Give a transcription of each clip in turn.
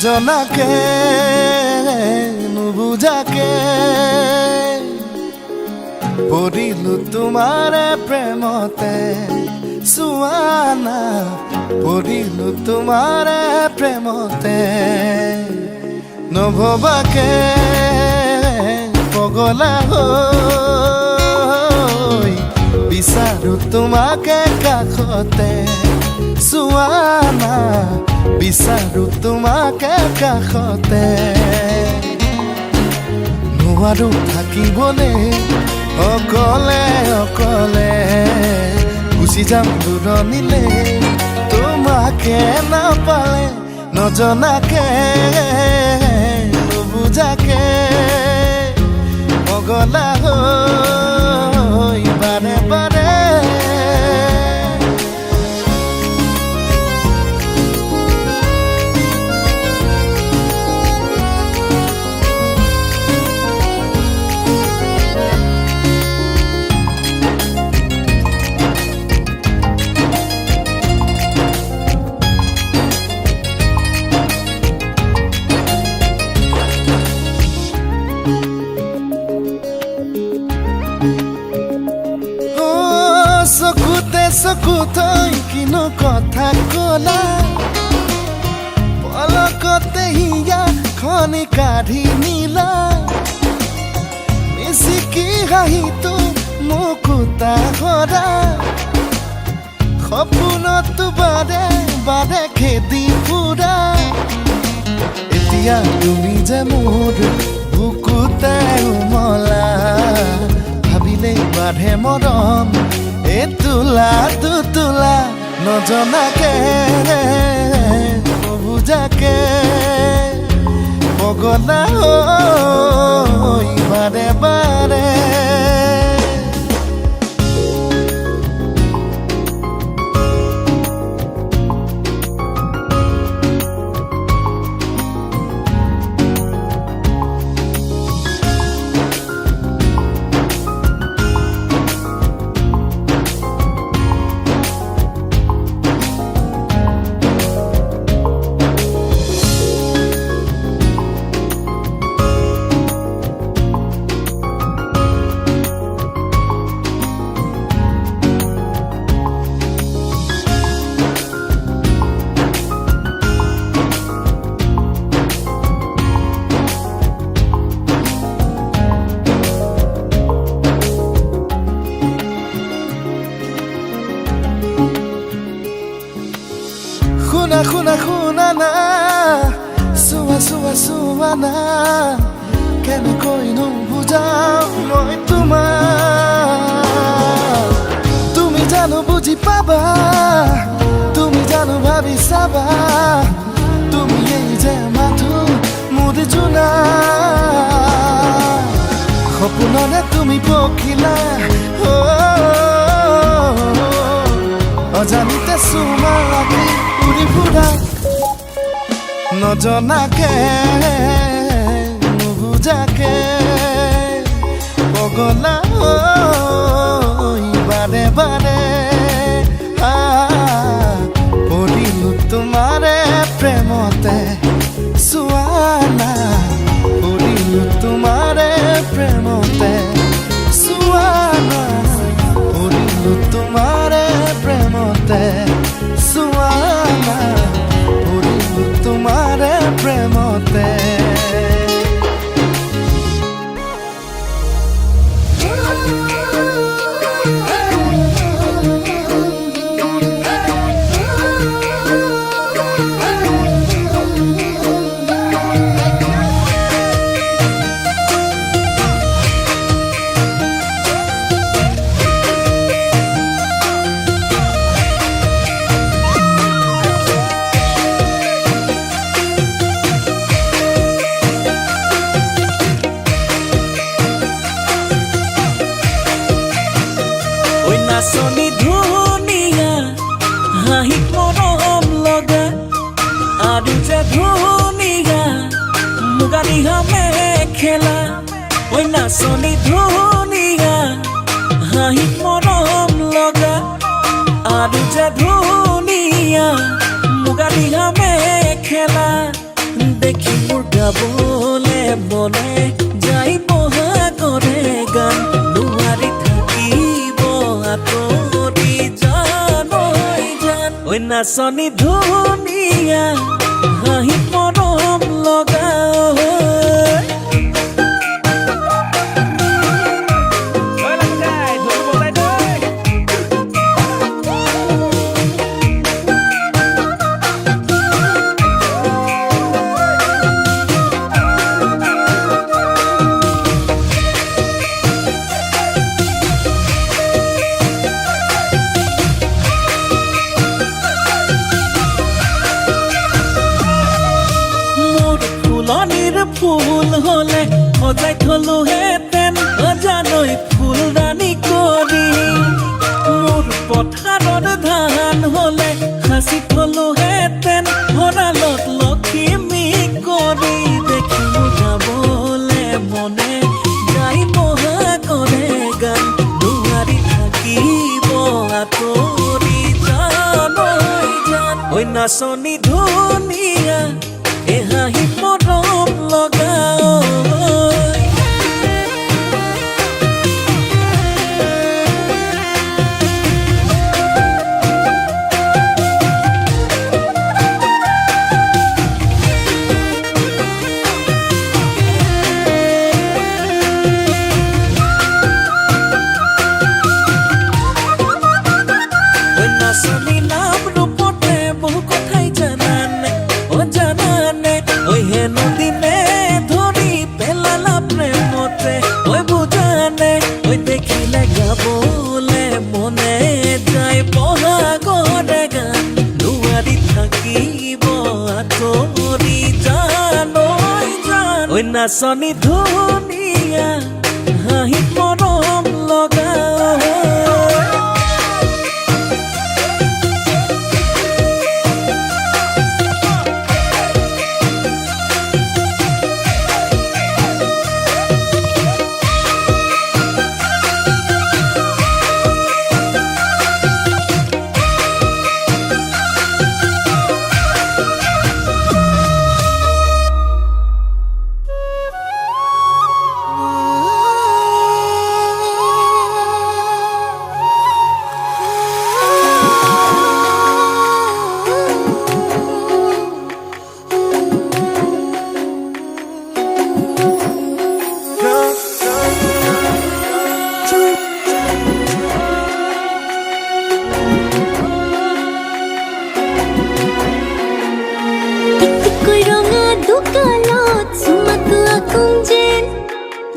নজনাকে নুবুজাকে পৰিলো তোমাৰে প্ৰেমতে সুৱানা পৰিলো তোমাৰে প্ৰেমতে নভবাকে পগলা হৈ বিচাৰো তোমাকে কাষতে সুৱানা বিচাৰো তোমাকে কাষতে নোৱাৰো থাকিবলৈ অকলে অকলে গুচি যাম দূৰণিলে তোমাকে নাপালে নজনাকে নুবুজাকে পগলা হৈ বাৰে বাৰে চকুতৈ কিনো কথা কলা পলকতে হিয়া খনি কাঢ়ি নিলা মিচিকি হাঁহিটো মুকুতা কৰা সপোনতো বাৰে বাৰে খেদি ফুৰা এতিয়া তুমি যে মোৰ বুকুতে উমলা ভাবিলেই বাঢ়ে মৰম তোলা তোলা নজনাকে নুবুজাকে পগলা হৈ বাৰে বাৰে শুনা না চোৱা না কেনেকৈ নুবুজাও মই তোমাক তুমি জানো বুজি পাবা তুমি জানো ভাবি চাবা তুমি এই যে মাথো মোৰ জোনা সপোনৰে তুমি পখিলা অজানিতে চুমা লাগি উৰি ফুৰা নজনাকে নুবুজাকে পগলা হৈ বাৰে বাৰে পৰিলো তোমাৰে প্ৰেমতে সুৱানা পৰিলো তোমাৰে প্ৰেমতে সুৱানা পৰিলো তোমাৰে প্ৰেমতে সুৱানা পৰিলো তোমাৰে প্ৰেমতে নাচনি ধুনীয়া হাঁহিত মৰম লগা আৰু যে ধুনীয়া মুগা ৰিহা মেখেলা ঐ নাচনি ধুনীয়া হাঁহিত মৰম লগা আৰু যে ধুনীয়া মুগা ৰিহা মেখেলা দেখি মোৰ গাবলে মনে যাই বহাগৰে গান নোৱাৰি থাকিব আঁতৰি জান ঐ নাচনী ধুনীয়া হাঁহি মৰম লগা ফুলনিৰ ফুল হলে সজাই থলোহেঁতেন অজানৈ ফুলদানি কৰি মোৰ পথাৰত ধান হলে সাঁচি থলোহেঁতেন ভঁৰালত লখিমী কৰি দেখি মোৰ গাবলে মনে যাই বহাগৰে গান নোৱাৰি থাকিব আঁতৰি জান ঐ নাচনী ধুনীয়া এ হাঁহি মৰম লগা নাচনী নাম ৰূপতে বহু কথাই জানানে জানানে ঐ হেনো দিনে ধৰি পেলালা প্ৰেমতে ঐ বুজানে ঐ দেখিলে গাবলে মনে যায় বহাগৰে গান নোৱাৰি থাকিব আঁতৰি জান ঐ নাচনী ধুনীয়া হাঁহি মৰম লগা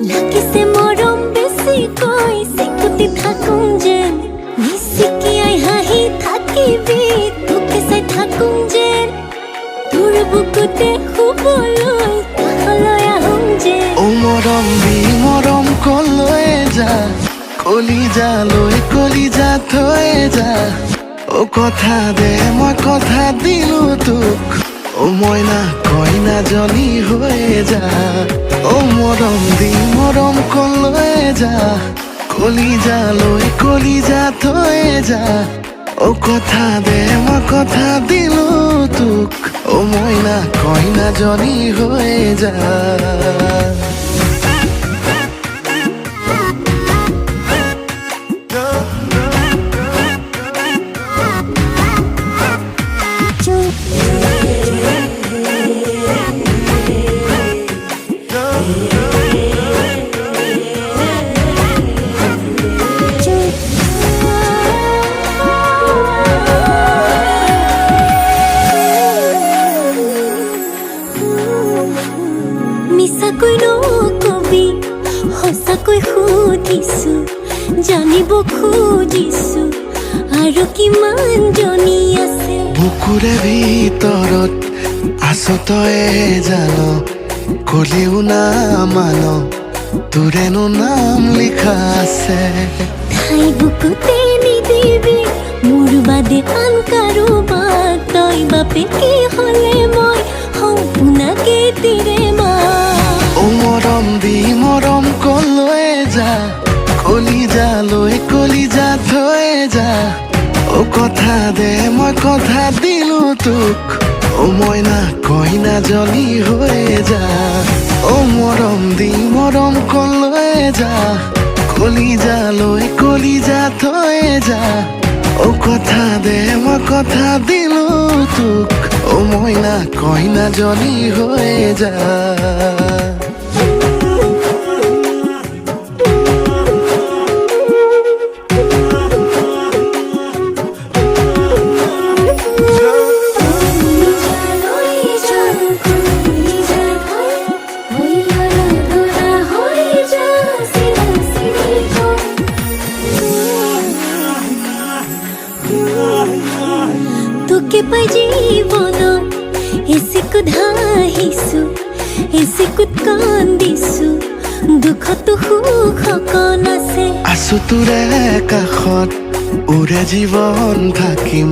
লাগিছে মৰম বেছিকৈ চিকুটি থাকোঁ যেন নিচিকিয়াই হাঁহি থাকিবি তোকে চাই থাকোঁ যেন তোৰ বুকুতে শুবলৈ কাষলৈ আহোঁ যেন ও মৰম দি মৰম কলৈ যা কলিজা থৈ যা ও কথা দে মই কথা দিলো তোক ও মইনা কইনাজনী হৈ যা ও মৰম দি মৰম কলৈ যা কলিজা থৈ যা ও কথা দে মই কথা দিলো তোক ও মইনা কইনাজনী হৈ যা মিছাকৈ নকবি সঁচাকৈ সুধিছো জানিব খুজিছো আৰু কিমান জনী আছে বুকুৰে ভিতৰত আছ তয়ে জান কলিও না মান তোৰেনো নাম লিখা আছে ঠাই বুকুতে নিদিবি মোৰ বাদে আন কাৰোবাক তই বাপে কি হ'লে মই সম্পূৰ্ণকে তিৰে মা ও মৰম দি মৰম কলৈ যা কলিজা থৈ যা ও কথা দে মই কথা দিলো তোক ও ময়না কইনা জনি হয়ে যা ও মরম দি মরম কলয়ে যা কলিজা লই কলিজা থয়ে যা ও কথা দে মই কথা দিলো তোক ও ময়না কইনা জনি হয়ে যা তোকে পাই জীৱন এচিকুত হাঁহিছো এচিকুত কান্দিছো দুখতো সুখ কণ আছে আছো তোৰে কাষত উৰে জীৱন থাকিম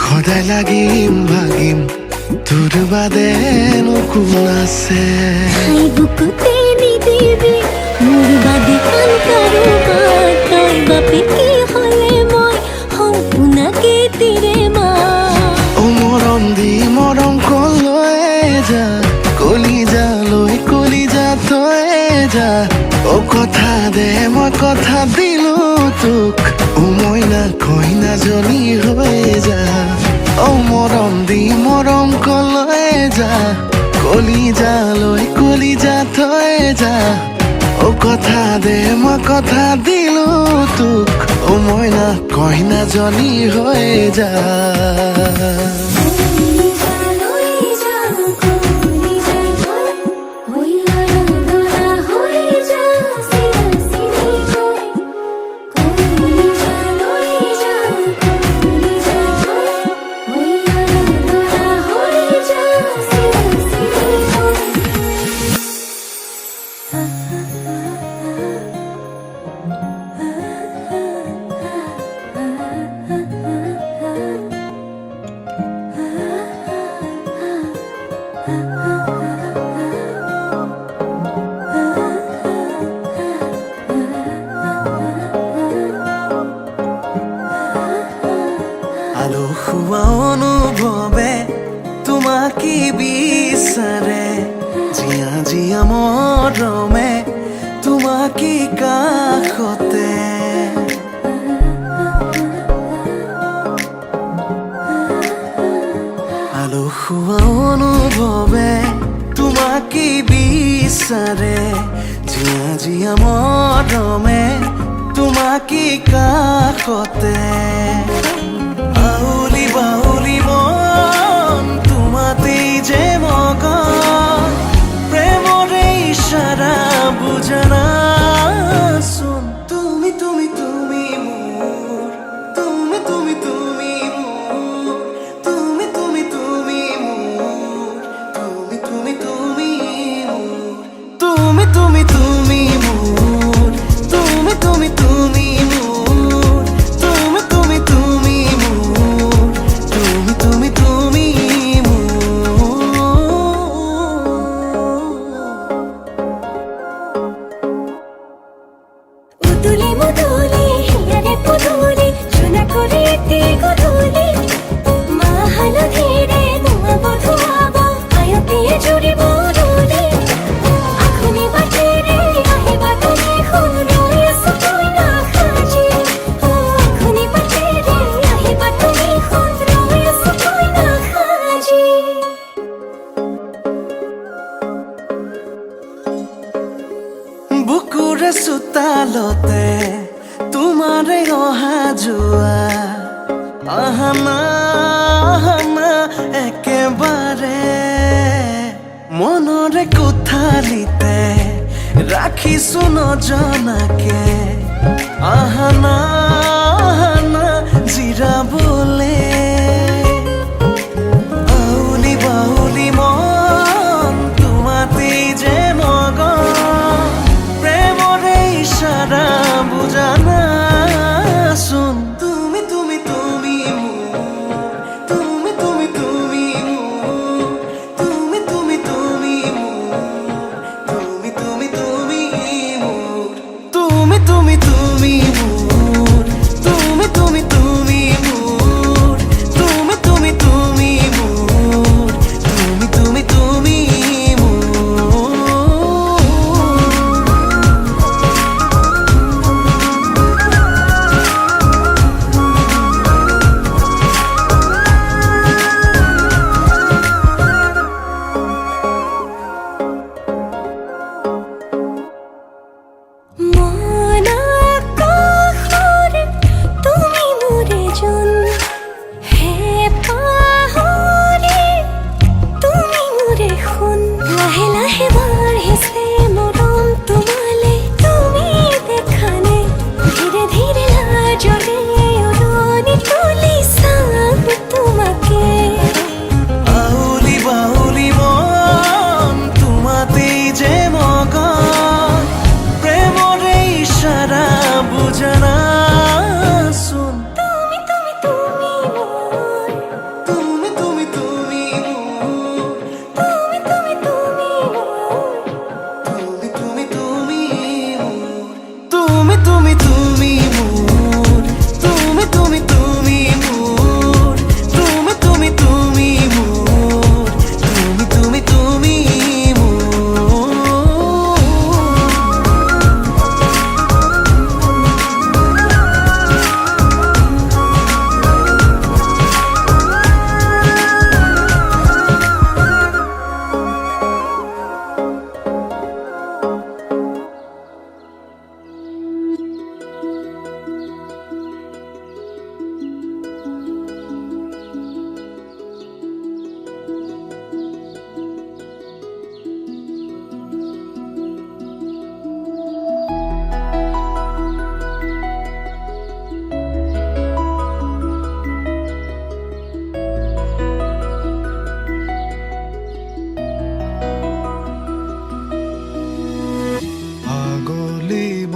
সদায় লাগিম ভাগিম তোৰ বাদেনো কোন আছে ঠাই বুকুতে নিদিবি মোৰ বাদে আন কাৰোবাৰ তই বাপে কি হ'লে মই সম্পূৰ্ণকে তিৰে মা ও মৰম দি মৰম কলয়ে যা কলিজা লৈ কলিজা থয়ে যা ও কথা দে মই কথা দিলো তোক ও মইনা কইনা জনি হয়ে যা ও মৰম দি মৰম কলয়ে যা কলিজা লৈ কলিজা থয়ে যা ও কথা দে মই কথা দিলো তোক ও মইনা কইনা জনি হয়ে যা আলো খোৱা অনুভৱে তোমাকে বিচাৰে জিয়া জিয়া মৰমে তোমাকে কাষতে আলো খোৱা অনুভৱে তোমাকে বিচাৰে জিয়া জিয়া মৰমে তোমাকে কাষতে আউলি বাউলি মন তোমাতেই যে মগন প্ৰেমৰে ইশাৰা বুজানা চোন তুমি তুমি তুমি মোৰ তুমি তুমি তুমি মোৰ তুমি তুমি তুমি মোৰ তুমি তুমি তুমি মোৰ তুমি তুমি তুমি মোৰ তুমি তুমি তুমি মোৰ তুমি তুমি তুমি মোৰ তুমি তুমি তুমি উদুলি মুদুলি হিয়ারে পুদুলি চুনা করে একটি গধুলি মা হালধিরে নোয়া বধুয়াব আয়তিয়ে জুড়ি বদুলি আখুনি বাটেরে আহিবা তুমি খুন রয়েছো তুই না খাজি আখুনি বাটেরে আহিবা তুমি খুন রয়েছো তুই না খাজি বুকুৰে চোতালতে তোমাৰে অহা যোৱা আহানা আহানা একেবাৰে মনৰে কোঠালিতে ৰাখিছো নজনাকে আহানা আহানা জিৰাবলে আউলি বাউলি মন তোমাতেই যে মগন প্ৰেমৰে ইশাৰা বুজানা চোন তুমি তুমি তুমি মোৰ তুমি তুমি তুমি মোৰ তুমি তুমি তুমি মোৰ তুমি তুমি তুমি মোৰ তুমি তুমি তুমি মোৰ তুমি তুমি তুমি মোৰ তুমি তুমি তুমি মোৰ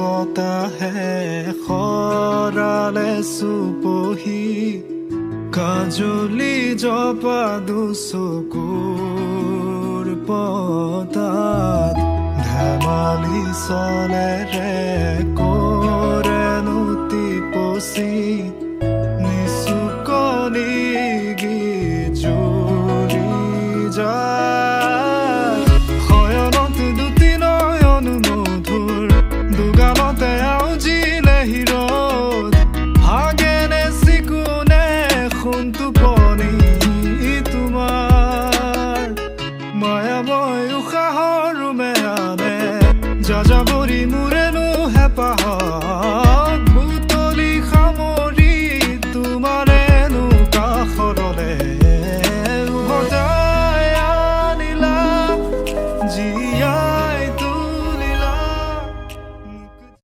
বতাহে সৰালে চুপহি কাজলি জপা দুচকুৰ পতাত ধেমালি চলেৰে কৰেনো টিপচি নিচুকনি গিজুৰি যায় শয়নত দুটি নয়ন মধুৰ দুগালতে আউজিলে হিৰদ হাগেনে চিকুনে সোণটো পনি তোমাৰ মায়াময় উশাহৰ মেয়ানে যাযাবৰী মোৰেনো হেঁপাহত বুটলি সামৰি তোমাৰেনো কাষৰলে উভতাই আনিলা জীয়া